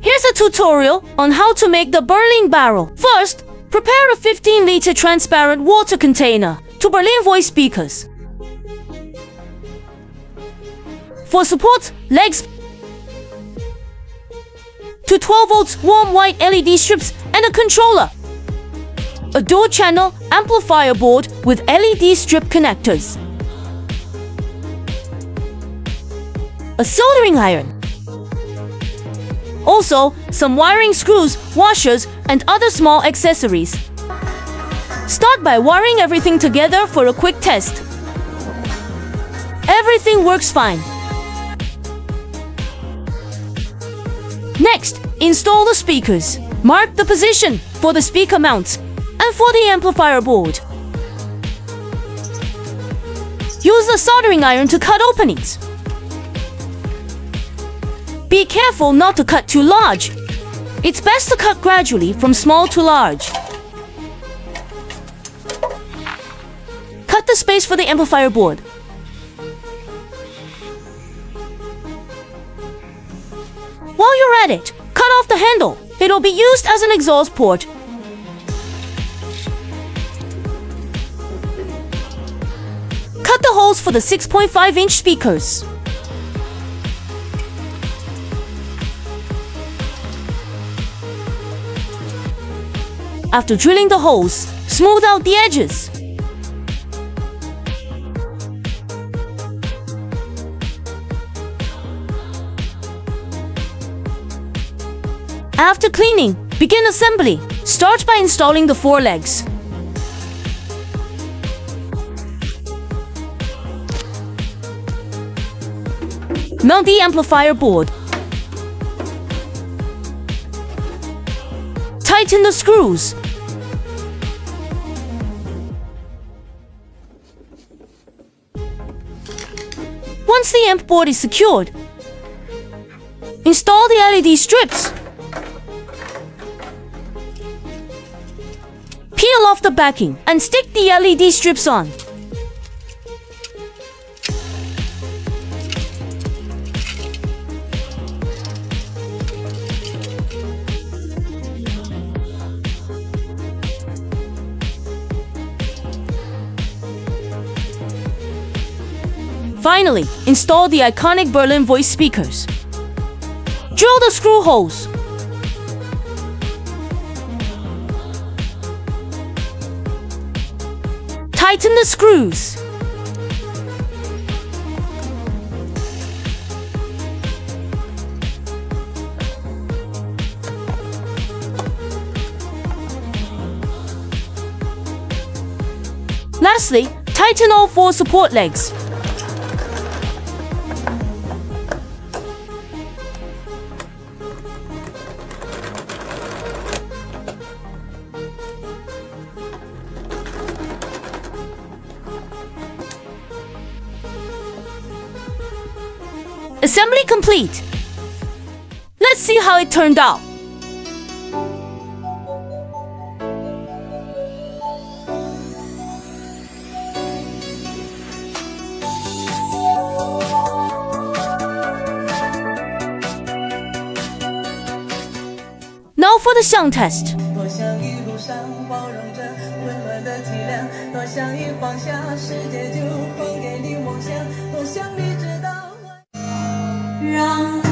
Here's a tutorial on how to make the Berlin barrel. First, prepare a 15-liter transparent water container to Berlin voice speakers. For support, legs to 12 volts warm white LED strips and a controller. A dual channel amplifier board with LED strip connectors. A soldering iron. Also, some wiring screws, washers, and other small accessories. Start by wiring everything together for a quick test. Everything works fine. Next, install the speakers. Mark the position for the speaker mounts and for the amplifier board. Use the soldering iron to cut openings. Be careful not to cut too large. It's best to cut gradually from small to large. Cut the space for the amplifier board. While you're at it, cut off the handle. It'll be used as an exhaust port. Cut the holes for the 6.5-inch speakers. After drilling the holes, smooth out the edges. After cleaning, begin assembly. Start by installing the four legs. Mount the amplifier board. Tighten the screws. Once the amp board is secured, install the LED strips. Peel off the backing and stick the LED strips on. Finally, install the iconic Berlin voice speakers. Drill the screw holes. Tighten the screws. Lastly, tighten all four support legs. Assembly complete. Let's see how it turned out. Now for the sound test. 多想一路上包容着温暖的体谅，多想一放下世界就还给你梦想，多想你知道。让